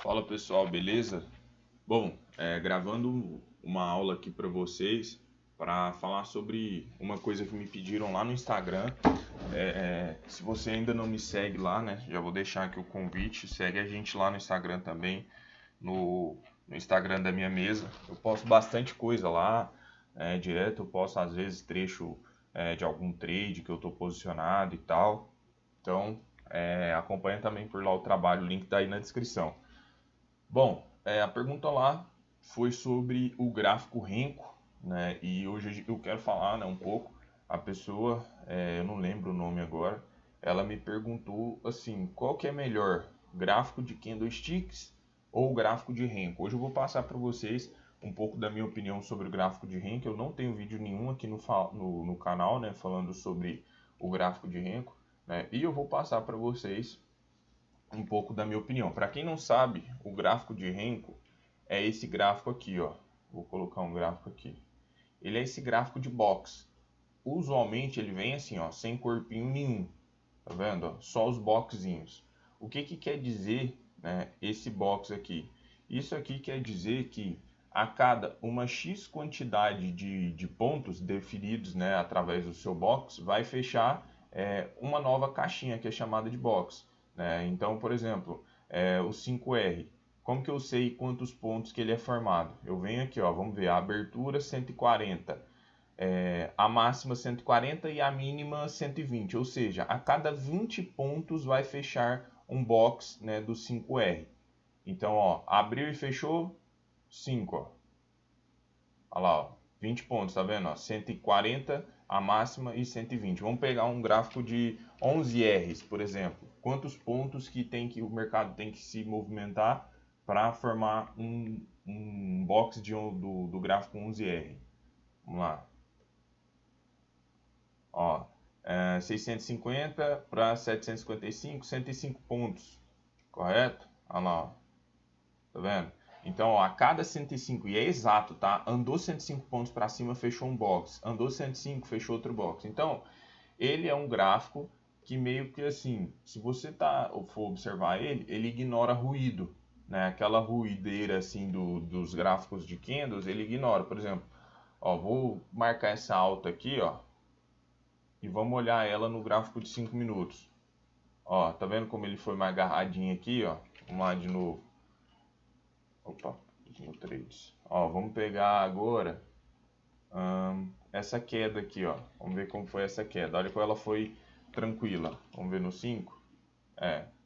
Fala pessoal, beleza? Bom, gravando uma aula aqui para vocês para falar sobre uma coisa que me pediram lá no Instagram. Se você ainda não me segue lá, né? Já vou deixar aqui o convite. Segue a gente lá no Instagram também, no Instagram da minha mesa. Eu posto bastante coisa lá, direto. Eu posto às vezes trecho de algum trade que eu estou posicionado e tal. Então, acompanha também por lá o trabalho, o link tá aí na descrição. Bom, a pergunta lá foi sobre o gráfico Renko, né? E hoje eu quero falar, né, um pouco. A pessoa, eu não lembro o nome agora, ela me perguntou assim, qual que é melhor, gráfico de candlesticks ou gráfico de Renko? Hoje eu vou passar para vocês um pouco da minha opinião sobre o gráfico de Renko. Eu não tenho vídeo nenhum aqui no canal, né, falando sobre o gráfico de Renko, né? E eu vou passar para vocês um pouco da minha opinião. Para quem não sabe, o gráfico de Renko é esse gráfico aqui, ó. Vou colocar um gráfico aqui. Ele é esse gráfico de box. Usualmente ele vem assim, ó, sem corpinho nenhum. Tá vendo? Ó? Só os boxinhos. O que que quer dizer, né, esse box aqui? Isso aqui quer dizer que a cada uma X quantidade de pontos definidos, né, através do seu box, vai fechar uma nova caixinha que é chamada de box. Né? Então, por exemplo, o 5R. Como que eu sei quantos pontos que ele é formado? Eu venho aqui, ó, vamos ver, a abertura 140, a máxima 140 e a mínima 120, ou seja, a cada 20 pontos vai fechar um box, né, do 5R. Então, ó, abriu e fechou 5, ó. Olha lá, ó, 20 pontos, tá vendo? Ó, 140 a máxima e 120. Vamos pegar um gráfico de 11 Rs, por exemplo. Quantos pontos que o mercado tem que se movimentar para formar um box do gráfico 11R? Vamos lá. Ó, 650 para 755, 105 pontos, correto? Olha lá, ó. Tá vendo? Então, ó, a cada 105, e é exato, tá? Andou 105 pontos para cima, fechou um box. Andou 105, fechou outro box. Então, ele é um gráfico que meio que assim, se você for observar ele, ele ignora ruído, né? Aquela ruideira assim dos gráficos de candles, ele ignora. Por exemplo, ó, vou marcar essa alta aqui, ó, e vamos olhar ela no gráfico de 5 minutos. Ó, tá vendo como ele foi mais agarradinho aqui, ó? Vamos lá de novo. Opa, no trades. Ó, vamos pegar agora essa queda aqui, ó. Vamos ver como foi essa queda. Olha como ela foi tranquila. Vamos ver no 5.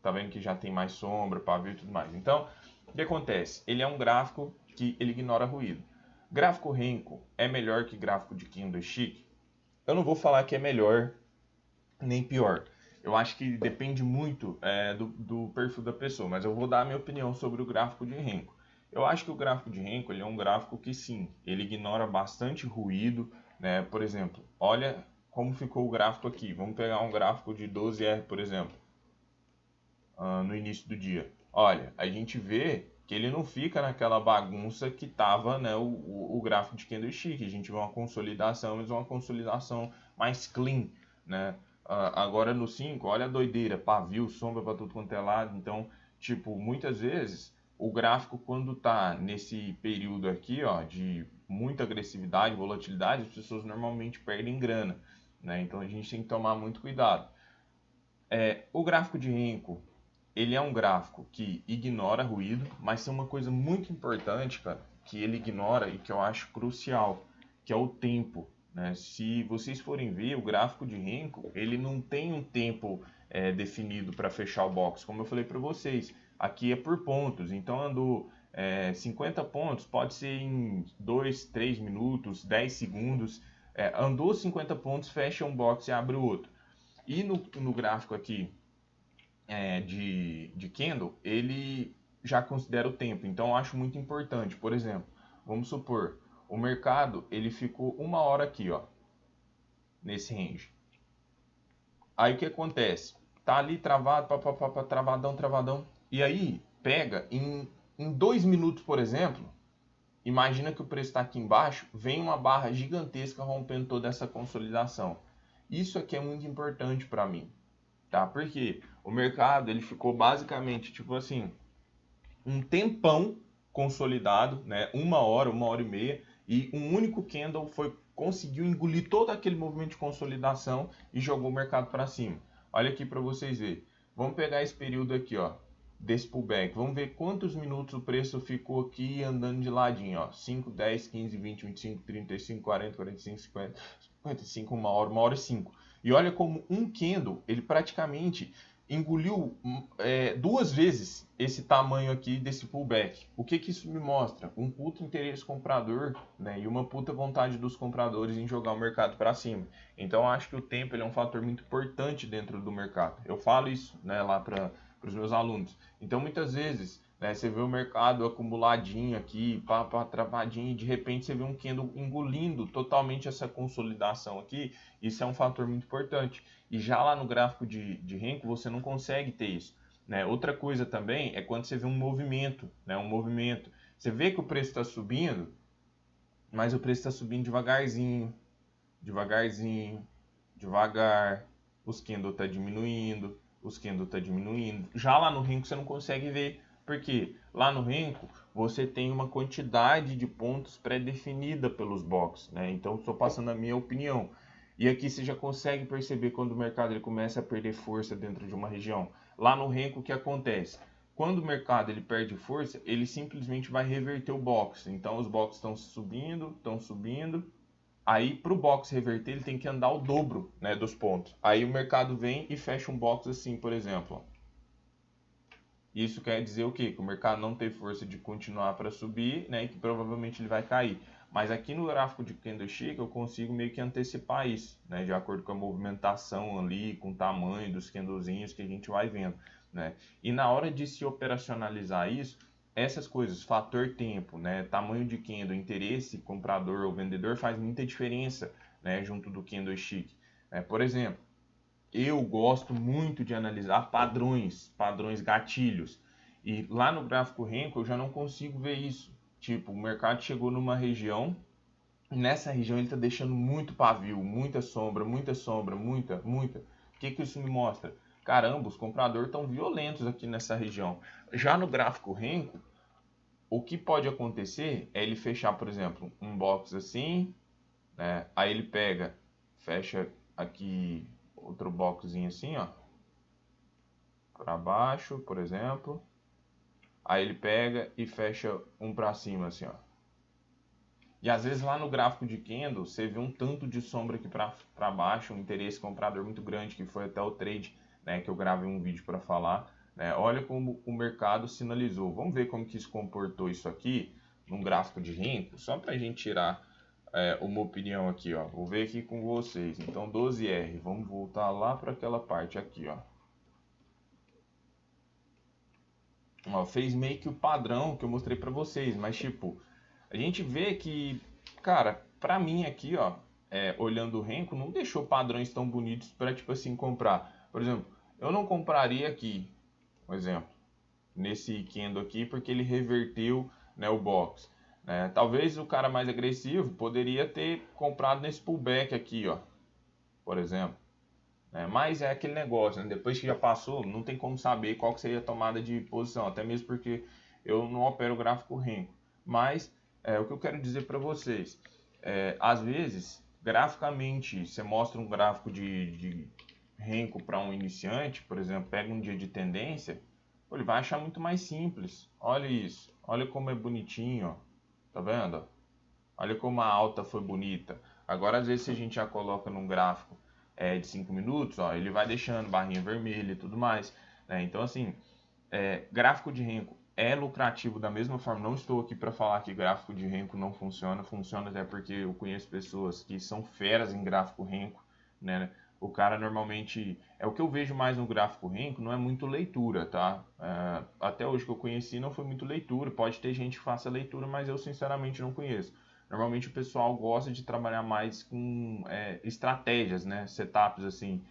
Tá vendo que já tem mais sombra, pavio e tudo mais. Então, o que acontece? Ele é um gráfico que ele ignora ruído. Gráfico Renko é melhor que gráfico de candlestick? Eu não vou falar que é melhor nem pior. Eu acho que depende muito do perfil da pessoa, mas eu vou dar a minha opinião sobre o gráfico de Renko. Eu acho que o gráfico de Renko ele é um gráfico que sim, ele ignora bastante ruído, né? Por exemplo, olha como ficou o gráfico aqui. Vamos pegar um gráfico de 12R, por exemplo, no início do dia. Olha, a gente vê que ele não fica naquela bagunça que estava, né, o gráfico de candlestick. A gente vê uma consolidação, mas uma consolidação mais clean, né? Agora no 5, olha a doideira, pavio, sombra para tudo quanto é lado. Então, tipo, muitas vezes o gráfico quando tá nesse período aqui, ó, de muita agressividade, volatilidade, as pessoas normalmente perdem grana, né? Então a gente tem que tomar muito cuidado. O gráfico de Renko, ele é um gráfico que ignora ruído, mas tem uma coisa muito importante, cara, que ele ignora e que eu acho crucial, que é o tempo. Né? Se vocês forem ver, o gráfico de Renko, ele não tem um tempo definido para fechar o box. Como eu falei para vocês, aqui é por pontos. Então andou 50 pontos, pode ser em 2, 3 minutos, 10 segundos. Andou 50 pontos, fecha um box e abre o outro. E no gráfico aqui de candle, ele já considera o tempo. Então eu acho muito importante. Por exemplo, vamos supor, o mercado ele ficou uma hora aqui, ó, nesse range. Aí o que acontece? Tá ali travado, travadão, travadão. E aí pega em 2 minutos, por exemplo. Imagina que o preço está aqui embaixo, vem uma barra gigantesca rompendo toda essa consolidação. Isso aqui é muito importante para mim, tá? Porque o mercado ele ficou basicamente tipo assim, um tempão consolidado, né? Uma hora e meia, e um único candle conseguiu engolir todo aquele movimento de consolidação e jogou o mercado para cima. Olha aqui para vocês verem. Vamos pegar esse período aqui, ó, desse pullback. Vamos ver quantos minutos o preço ficou aqui andando de ladinho, ó. 5, 10, 15, 20, 25, 35, 40, 45, 50, 55, uma hora e 5. E olha como um candle, ele praticamente engoliu duas vezes esse tamanho aqui desse pullback. O que que isso me mostra? Um puto interesse comprador, né, e uma puta vontade dos compradores em jogar o mercado para cima. Então eu acho que o tempo ele é um fator muito importante dentro do mercado. Eu falo isso, né, lá para os meus alunos. Então muitas vezes, né, você vê o mercado acumuladinho aqui, travadinho, e de repente você vê um candle engolindo totalmente essa consolidação aqui. Isso é um fator muito importante. E já lá no gráfico de Renko você não consegue ter isso, né? Outra coisa também é quando você vê um movimento, né? Um movimento. Você vê que o preço está subindo, mas o preço está subindo devagarzinho, devagarzinho, devagar. Os candle está diminuindo, os candle está diminuindo. Já lá no Renko você não consegue ver, porque lá no Renko você tem uma quantidade de pontos pré-definida pelos boxes, né? Então estou passando a minha opinião. E aqui você já consegue perceber quando o mercado ele começa a perder força dentro de uma região. Lá no Renko o que acontece? Quando o mercado ele perde força, ele simplesmente vai reverter o box. Então os boxes estão subindo, estão subindo. Aí para o box reverter ele tem que andar o dobro, né, dos pontos. Aí o mercado vem e fecha um box assim, por exemplo. Isso quer dizer o quê? Que o mercado não tem força de continuar para subir, né, e que provavelmente ele vai cair. Mas aqui no gráfico de candlestick eu consigo meio que antecipar isso, né, de acordo com a movimentação ali, com o tamanho dos candlezinhos que a gente vai vendo, né? E na hora de se operacionalizar isso, essas coisas, fator tempo, né, tamanho de candle, interesse comprador ou vendedor faz muita diferença, né, junto do candlestick. Por exemplo, eu gosto muito de analisar padrões gatilhos. E lá no gráfico Renko eu já não consigo ver isso. Tipo, o mercado chegou numa região, e nessa região ele está deixando muito pavio, muita sombra, muita sombra, muita. O que que isso me mostra? Caramba, os compradores estão violentos aqui nessa região. Já no gráfico Renko, o que pode acontecer é ele fechar, por exemplo, um box assim, né? Aí ele pega, fecha aqui outro boxzinho assim, ó, para baixo, por exemplo. Aí ele pega e fecha um para cima assim, ó. E às vezes lá no gráfico de candle, você vê um tanto de sombra aqui para baixo, um interesse comprador muito grande, que foi até o trade, né, que eu gravei um vídeo para falar, né? Olha como o mercado sinalizou. Vamos ver como que se comportou isso aqui num gráfico de Renko, só para a gente tirar uma opinião aqui, ó. Vou ver aqui com vocês. Então 12R, vamos voltar lá para aquela parte aqui, ó. Ó, fez meio que o padrão que eu mostrei para vocês, mas tipo, a gente vê que, cara, pra mim aqui, ó, olhando o Renko, não deixou padrões tão bonitos para tipo assim comprar. Por exemplo, eu não compraria aqui, por exemplo, nesse candle aqui, porque ele reverteu, né, o box. Né? Talvez o cara mais agressivo poderia ter comprado nesse pullback aqui, ó, por exemplo. Mas é aquele negócio, né? Depois que já passou, não tem como saber qual que seria a tomada de posição, até mesmo porque eu não opero o gráfico Renko. Mas o que eu quero dizer para vocês, às vezes, graficamente, você mostra um gráfico de Renko para um iniciante, por exemplo, pega um dia de tendência, ele vai achar muito mais simples. Olha isso, olha como é bonitinho, ó. Tá vendo? Olha como a alta foi bonita. Agora, às vezes, se a gente já coloca num gráfico de 5 minutos, ó, ele vai deixando barrinha vermelha e tudo mais. Né? Então, assim, gráfico de Renko é lucrativo da mesma forma. Não estou aqui para falar que gráfico de Renko não funciona. Funciona até porque eu conheço pessoas que são feras em gráfico Renko. Né? O cara normalmente... o que eu vejo mais no gráfico Renko não é muito leitura, tá? Até hoje que eu conheci não foi muito leitura. Pode ter gente que faça leitura, mas eu sinceramente não conheço. Normalmente o pessoal gosta de trabalhar mais com estratégias, né? Setups assim.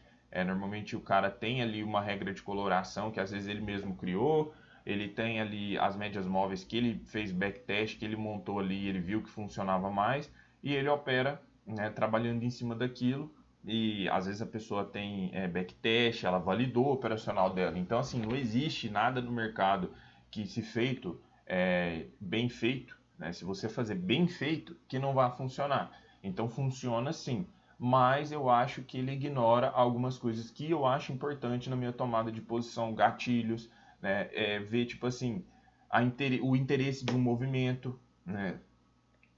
Normalmente o cara tem ali uma regra de coloração que às vezes ele mesmo criou. Ele tem ali as médias móveis que ele fez backtest, que ele montou ali, ele viu que funcionava mais. E ele opera, né, trabalhando em cima daquilo. E às vezes a pessoa tem backtest, ela validou o operacional dela. Então assim, não existe nada no mercado que se feito, bem feito, né? Se você fazer bem feito, que não vai funcionar. Então funciona sim, mas eu acho que ele ignora algumas coisas que eu acho importante na minha tomada de posição, gatilhos, né? Ver tipo assim, o interesse de um movimento, né?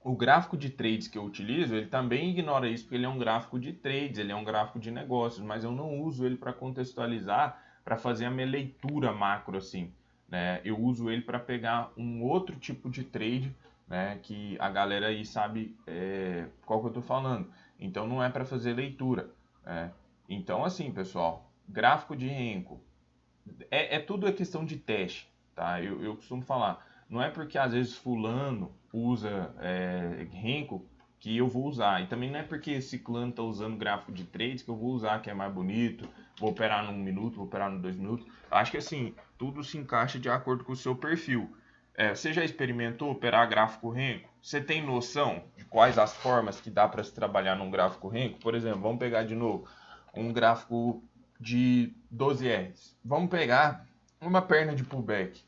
O gráfico de trades que eu utilizo, ele também ignora isso, porque ele é um gráfico de trades, ele é um gráfico de negócios, mas eu não uso ele para contextualizar, para fazer a minha leitura macro assim, né? Eu uso ele para pegar um outro tipo de trade, né? Que a galera aí sabe qual que eu estou falando. Então não é para fazer leitura, né? Então assim, pessoal, gráfico de Renko, tudo é questão de teste, tá? Eu costumo falar, não é porque às vezes fulano usa Renko que eu vou usar, e também não é porque ciclano está usando gráfico de trades que eu vou usar, que é mais bonito, vou operar num minuto, vou operar no 2 minutos. Acho que assim, tudo se encaixa de acordo com o seu perfil. Você já experimentou operar gráfico Renko? Você tem noção de quais as formas que dá para se trabalhar num gráfico Renko? Por exemplo, vamos pegar de novo um gráfico de 12 Rs. Vamos pegar uma perna de pullback,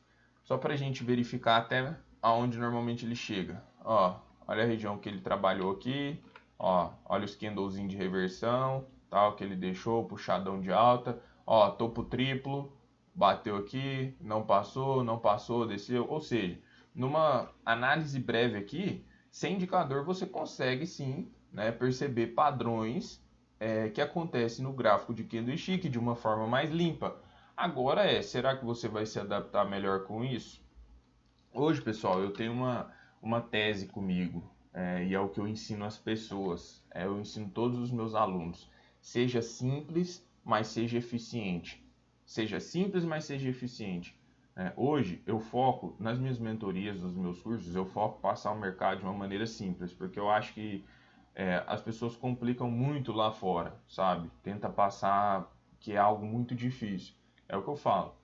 só para a gente verificar até aonde normalmente ele chega. Ó, olha a região que ele trabalhou aqui, ó, olha os candlezinho de reversão, tal, que ele deixou, puxadão de alta, ó, topo triplo, bateu aqui, não passou, desceu, ou seja, numa análise breve aqui, sem indicador você consegue sim, né, perceber padrões que acontecem no gráfico de candlestick de uma forma mais limpa. Agora será que você vai se adaptar melhor com isso? Hoje, pessoal, eu tenho uma tese comigo, e é o que eu ensino às pessoas, eu ensino todos os meus alunos. Seja simples, mas seja eficiente. Seja simples, mas seja eficiente. Hoje, eu foco nas minhas mentorias, nos meus cursos, eu foco passar o mercado de uma maneira simples, porque eu acho que as pessoas complicam muito lá fora, sabe? Tenta passar que é algo muito difícil. É o que eu falo.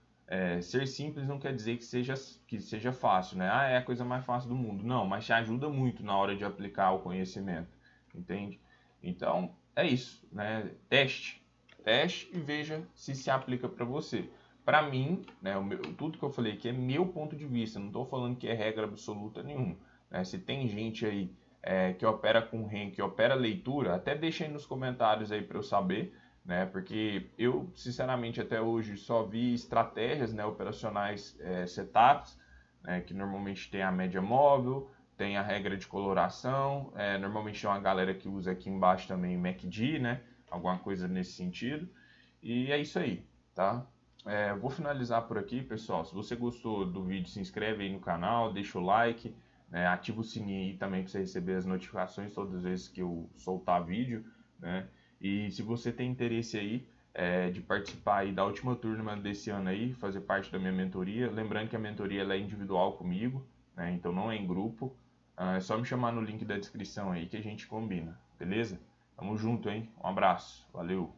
Ser simples não quer dizer que seja fácil, né? Ah, é a coisa mais fácil do mundo. Não, mas te ajuda muito na hora de aplicar o conhecimento, entende? Então, é isso, né? Teste e veja se aplica para você. Para mim, né, tudo que eu falei aqui é meu ponto de vista, não estou falando que é regra absoluta nenhuma. Né? Se tem gente aí que opera com REM, que opera leitura, até deixa aí nos comentários aí para eu saber, né? Porque eu, sinceramente, até hoje só vi estratégias, né, operacionais, setups, né, que normalmente tem a média móvel, tem a regra de coloração, normalmente tem uma galera que usa aqui embaixo também MACD, né? Alguma coisa nesse sentido. E é isso aí, tá? Vou finalizar por aqui, pessoal. Se você gostou do vídeo, se inscreve aí no canal, deixa o like, né? Ativa o sininho aí também para você receber as notificações todas as vezes que eu soltar vídeo, né? E se você tem interesse aí de participar aí da última turma desse ano aí, fazer parte da minha mentoria, lembrando que a mentoria ela é individual comigo, né? Então não é em grupo. É só me chamar no link da descrição aí que a gente combina, beleza? Tamo junto, hein? Um abraço, valeu!